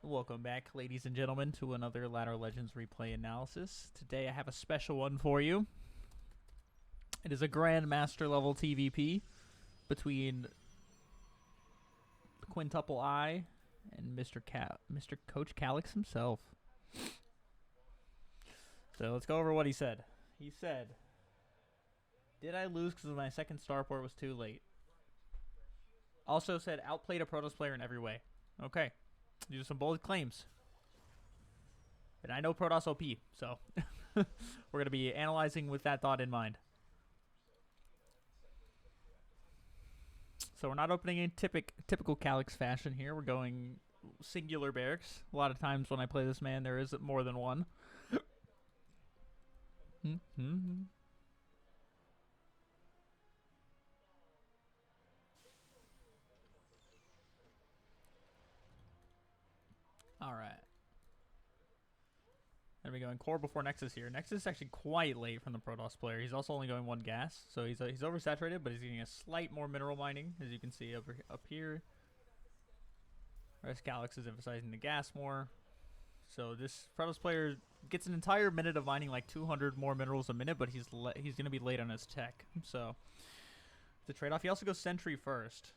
Welcome back, ladies and gentlemen, to another Ladder Legends replay analysis. Today I have a special one for you. It is a Grandmaster level TVP between the Quintuple I and Mr. Coach Calyx himself. So let's go over what he said. He said, "Did I lose because my second starport was too late?" Also said, "Outplayed a Protoss player in every way." Okay. These are some bold claims. And I know Protoss OP, so we're going to be analyzing with that thought in mind. So we're not opening in typical Calyx fashion here. We're going singular barracks. A lot of times when I play this man, there is more than one. Alright. Then we're going core before Nexus here. Nexus is actually quite late from the Protoss player. He's also only going one gas, so he's oversaturated, but he's getting a slight more mineral mining, as you can see up here. Whereas Calyx is emphasizing the gas more. So this Protoss player gets an entire minute of mining, like 200 more minerals a minute, but he's going to be late on his tech. So the trade-off. He also goes Sentry first.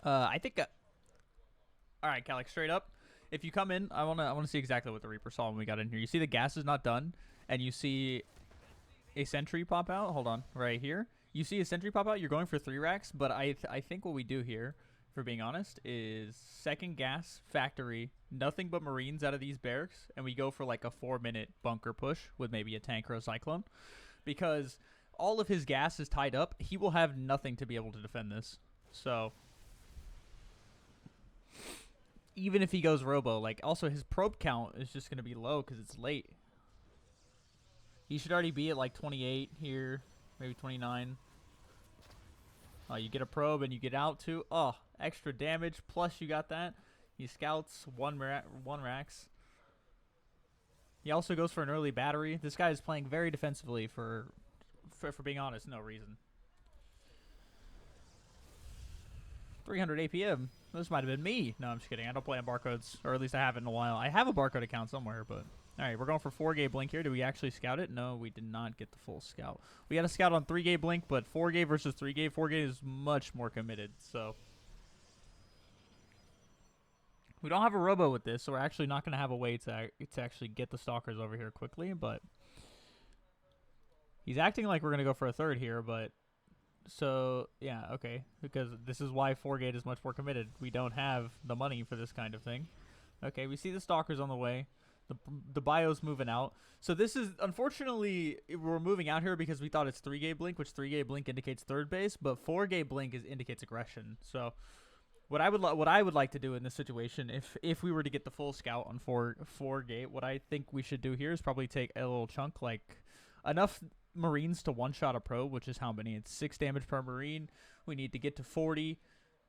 I think. All right, Calyx, straight up. If you come in, I wanna see exactly what the Reaper saw when we got in here. You see the gas is not done, and you see a sentry pop out. Hold on, right here. You see a sentry pop out. You're going for 3 racks, but I think what we do here, for being honest, is second gas factory, nothing but Marines out of these barracks, and we go for like a 4-minute bunker push with maybe a tank or a cyclone, because all of his gas is tied up. He will have nothing to be able to defend this. So even if he goes robo, like, also his probe count is just going to be low because it's late. He should already be at like 28 here, maybe 29. You get a probe and you get out too. Oh, extra damage, plus you got that. He scouts one racks. He also goes for an early battery. This guy is playing very defensively for being honest, no reason. 300 APM. This might have been me. No, I'm just kidding. I don't play on barcodes, or at least I haven't in a while. I have a barcode account somewhere, but... Alright, we're going for 4-gay blink here. Did we actually scout it? No, we did not get the full scout. We got a scout on 3-gay blink, but 4-gay versus 3-gay. 4-gay is much more committed, so... We don't have a robo with this, so we're actually not going to have a way to actually get the stalkers over here quickly, but... He's acting like we're going to go for a third here, but... So, yeah, okay. Because this is why 4-gate is much more committed. We don't have the money for this kind of thing. Okay, we see the stalkers on the way. The bio's moving out. So this is, unfortunately, we're moving out here because we thought it's 3-gate blink, which 3-gate blink indicates third base, but 4-gate blink indicates aggression. So what I would like to do in this situation, if we were to get the full scout on 4-gate, what I think we should do here is probably take a little chunk, like enough Marines to one-shot a probe, which is how many? It's 6 damage per Marine. We need to get to 40,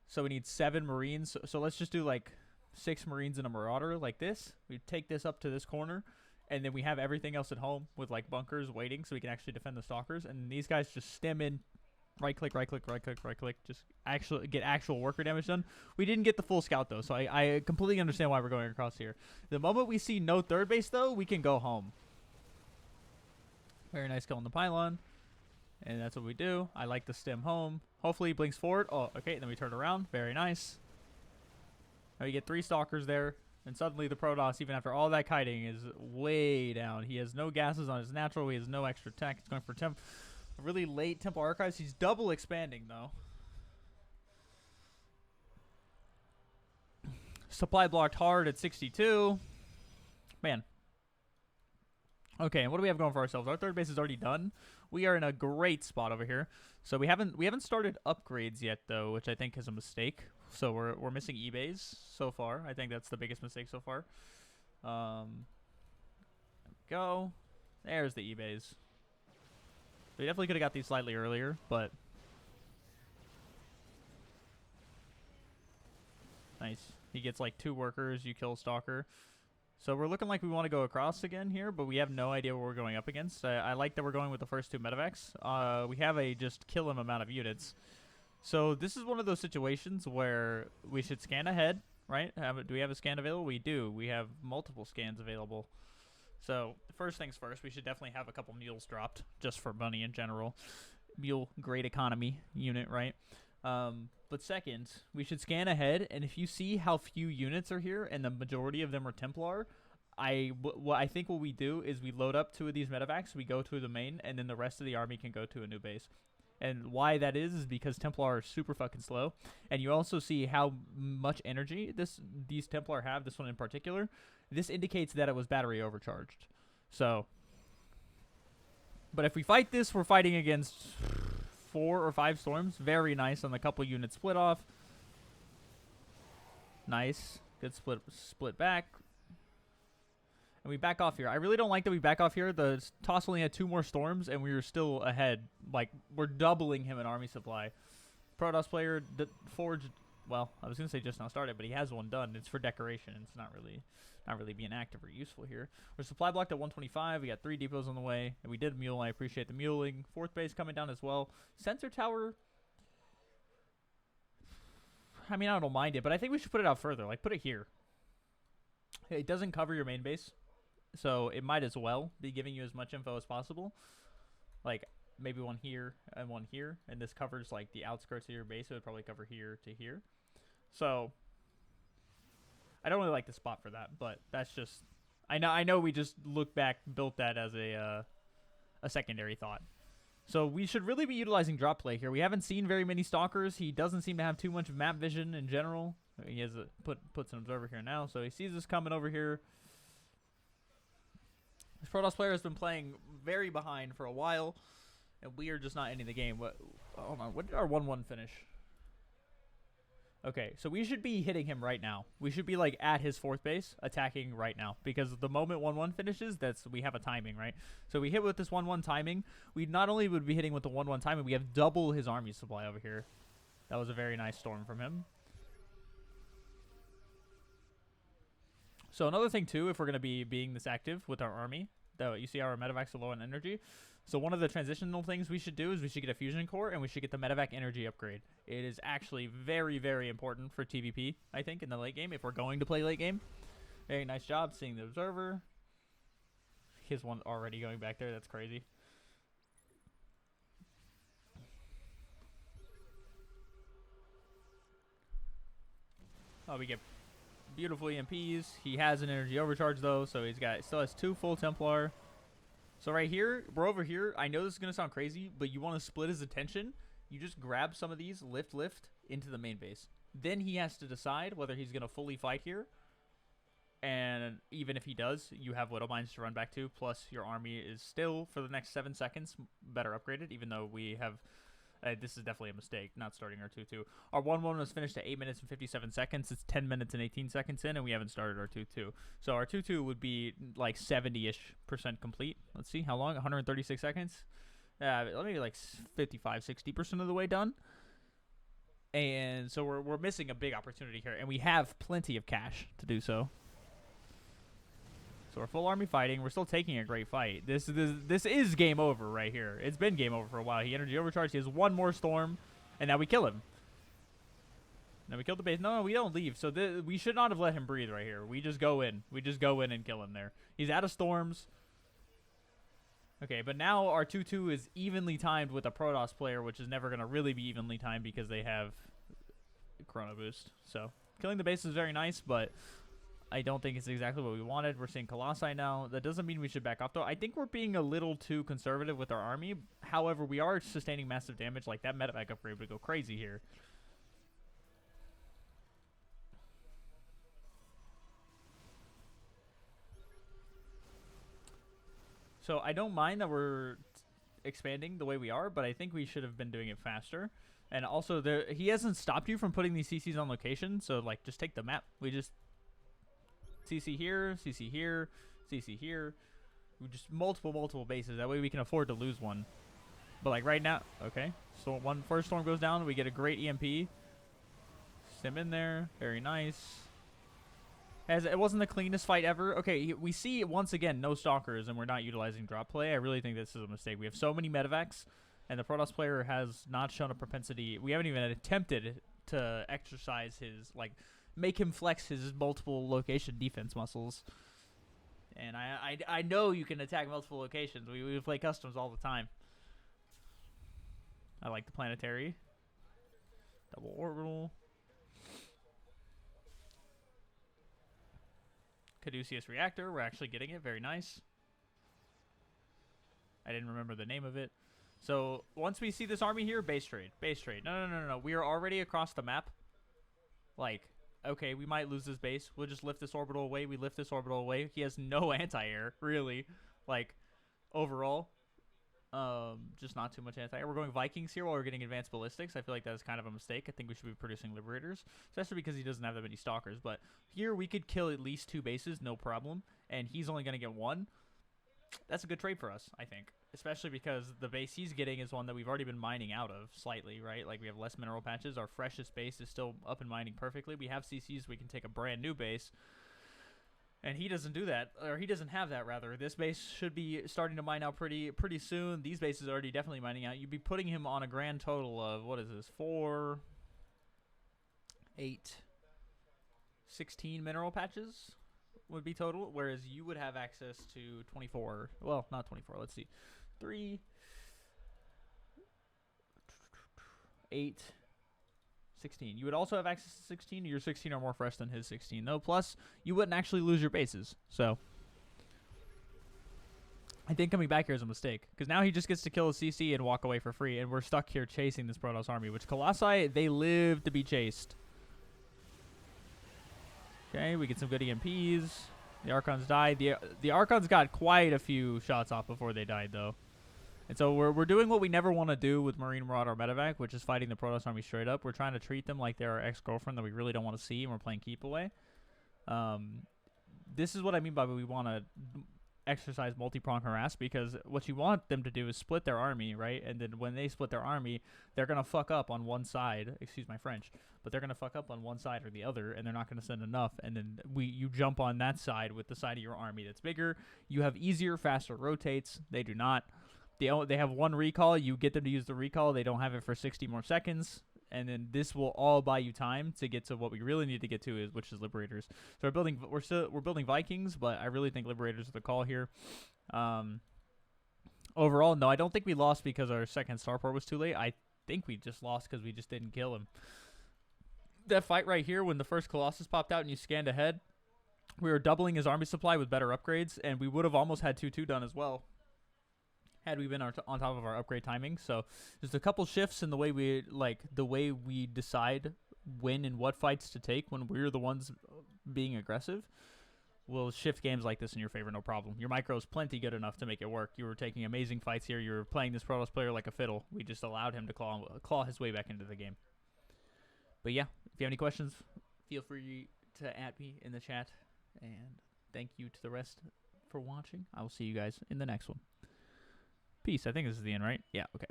so we need 7 Marines. So let's just do like 6 Marines and a Marauder like this. We take this up to this corner, and then we have everything else at home with like bunkers waiting so we can actually defend the stalkers. And these guys just stem in, right-click, right-click, right-click, right-click, just actually get actual worker damage done. We didn't get the full scout, though, so I completely understand why we're going across here. The moment we see no third base, though, we can go home. Very nice kill on the pylon. And that's what we do. I like the stem home. Hopefully he blinks forward. Oh, okay. And then we turn around. Very nice. Now we get 3 stalkers there. And suddenly the Protoss, even after all that kiting, is way down. He has no gases on his natural. He has no extra tech. He's going for really late Temple Archives. He's double expanding, though. Supply blocked hard at 62. Man. Okay, and what do we have going for ourselves? Our third base is already done. We are in a great spot over here. So we haven't started upgrades yet, though, which I think is a mistake. So we're missing eBays so far. I think that's the biggest mistake so far. There we go. There's the eBays. We definitely could have got these slightly earlier, but nice. He gets like 2 workers. You kill Stalker. So we're looking like we want to go across again here, but we have no idea what we're going up against. I like that we're going with the first 2 medevacs. We have a just kill him amount of units. So this is one of those situations where we should scan ahead, right? Do we have a scan available? We do. We have multiple scans available. So first things first, we should definitely have a couple mules dropped just for money in general. Mule, great economy unit, right? But second, we should scan ahead, and if you see how few units are here and the majority of them are Templar, I think what we do is we load up 2 of these medevacs, we go to the main, and then the rest of the army can go to a new base. And why that is because Templar are super fucking slow, and you also see how much energy these Templar have, this one in particular. This indicates that it was battery overcharged. So, but if we fight this, we're fighting against 4 or 5 storms. Very nice on the couple units split off. Nice. Good split back. And we back off here. I really don't like that we back off here. The Toss only had 2 more storms, and we were still ahead. Like, we're doubling him in army supply. Protoss player forged. Well, I was gonna say just now started, but he has one done. It's for decoration. It's not really being active or useful here. We're supply blocked at 125. We got 3 depots on the way, and we did mule. I appreciate the muling. 4th base coming down as well. Sensor tower. I mean, I don't mind it, but I think we should put it out further. Like, put it here. It doesn't cover your main base, so it might as well be giving you as much info as possible. Like, maybe one here, and this covers, like, the outskirts of your base. So it would probably cover here to here. So, I don't really like the spot for that, but that's just... I know we just look back, built that as a secondary thought. So we should really be utilizing drop play here. We haven't seen very many stalkers. He doesn't seem to have too much map vision in general. He has puts an observer here now, so he sees us coming over here. This Protoss player has been playing very behind for a while, and we are just not ending the game. Hold on, what did our 1-1 finish? Okay, so we should be hitting him right now. We should be like at his 4th base, attacking right now, because the moment 1-1 finishes, we have a timing, right? So we hit with this 1-1 timing. We not only would be hitting with the 1-1 timing, we have double his army supply over here. That was a very nice storm from him. So another thing too, if we're gonna be being this active with our army, though you see our medevacs are low on energy. So one of the transitional things we should do is we should get a fusion core and we should get the medevac energy upgrade. It is actually very, very important for TVP, I think, in the late game, if we're going to play late game. Very nice job seeing the observer. His one already going back there. That's crazy. Oh, we get beautiful EMPs. He has an energy overcharge though, so still has 2 full Templar. So right here, we're over here. I know this is going to sound crazy, but you want to split his attention. You just grab some of these, lift into the main base. Then he has to decide whether he's going to fully fight here. And even if he does, you have Widow Mines to run back to. Plus, your army is still, for the next 7 seconds, better upgraded, even though we have... this is definitely a mistake, not starting our 2-2. Our 1-1 was finished at 8 minutes and 57 seconds. It's 10 minutes and 18 seconds in, and we haven't started our 2-2. So our 2-2 would be like 70-ish% complete. Let's see, how long? 136 seconds? Maybe like 55-60% of the way done. And so we're missing a big opportunity here, and we have plenty of cash to do so. So we're full army fighting. We're still taking a great fight. This is game over right here. It's been game over for a while. He energy overcharged. He has 1 more storm, and now we kill him. Now we killed the base. No, we don't leave. So we should not have let him breathe right here. We just go in. We just go in and kill him there. He's out of storms. Okay, but now our 2-2 is evenly timed with a Protoss player, which is never going to really be evenly timed because they have Chrono Boost. So killing the base is very nice, but... I don't think it's exactly what we wanted. We're seeing Colossi now. That doesn't mean we should back off, though. I think we're being a little too conservative with our army. However, we are sustaining massive damage. Like, that medevac upgrade would go crazy here. So, I don't mind that we're expanding the way we are, but I think we should have been doing it faster. And also, he hasn't stopped you from putting these CCs on location, so, like, just take the map. We just... CC here, CC here, CC here. We just multiple bases. That way we can afford to lose one. But like right now, okay. So first storm goes down, we get a great EMP. Stim in there, very nice. It wasn't the cleanest fight ever. Okay, we see once again no stalkers, and we're not utilizing drop play. I really think this is a mistake. We have so many medevacs, And the Protoss player has not shown a propensity. We haven't even attempted to exercise his, like, make him flex his multiple location defense muscles. And I know you can attack multiple locations. We play customs all the time. I like the planetary. Double orbital. Caduceus reactor. We're actually getting it. Very nice. I didn't remember the name of it. So once we see this army here, base trade. Base trade. No. We are already across the map. Like, okay, we might lose this base. We'll just lift this orbital away. We lift this orbital away. He has no anti-air, really. Like, overall. Just not too much anti-air. We're going Vikings here while we're getting advanced ballistics. I feel like that is kind of a mistake. I think we should be producing Liberators, especially because he doesn't have that many Stalkers. But here we could kill at least 2 bases, no problem. And he's only going to get 1. That's a good trade for us, I think. Especially because the base he's getting is one that we've already been mining out of slightly, right? Like, we have less mineral patches. Our freshest base is still up and mining perfectly. We have CCs. We can take a brand new base. And he doesn't do that, or he doesn't have that, rather. This base should be starting to mine out pretty soon. These bases are already definitely mining out. You'd be putting him on a grand total of, what is this, 4, 8, 16 mineral patches would be total, whereas you would have access to 24. Well, not 24. Let's see. 3, 8, 16. You would also have access to 16. Your 16 are more fresh than his 16, though. Plus, you wouldn't actually lose your bases. So, I think coming back here is a mistake. Because now he just gets to kill a CC and walk away for free. And we're stuck here chasing this Protoss army. Which, Colossi, they live to be chased. Okay, we get some good EMPs. The Archons died. The Archons got quite a few shots off before they died, though. And so we're doing what we never want to do with Marine Marauder or Medevac, which is fighting the Protoss army straight up. We're trying to treat them like they're our ex-girlfriend that we really don't want to see, and we're playing keep away. This is what I mean by we want to exercise multi-prong harass, because what you want them to do is split their army, right? And then when they split their army, they're going to fuck up on one side. Excuse my French. But they're going to fuck up on one side or the other, and they're not going to send enough. And then you jump on that side with the side of your army that's bigger. You have easier, faster rotates. They do not. They have 1 recall. You get them to use the recall. They don't have it for 60 more seconds. And then this will all buy you time to get to what we really need to get to, which is Liberators. So we're building Vikings, but I really think Liberators are the call here. Overall, no, I don't think we lost because our second starport was too late. I think we just lost because we just didn't kill him. That fight right here, when the first Colossus popped out and you scanned ahead, we were doubling his army supply with better upgrades, and we would have almost had 2-2 done as well had we been on top of our upgrade timing. So there's a couple shifts in the way we decide when and what fights to take when we're the ones being aggressive. We'll shift games like this in your favor, no problem. Your micro is plenty good enough to make it work. You were taking amazing fights here. You were playing this Protoss player like a fiddle. We just allowed him to claw his way back into the game. But yeah, if you have any questions, feel free to add me in the chat. And thank you to the rest for watching. I will see you guys in the next one. Peace. I think this is the end, right? Yeah, okay.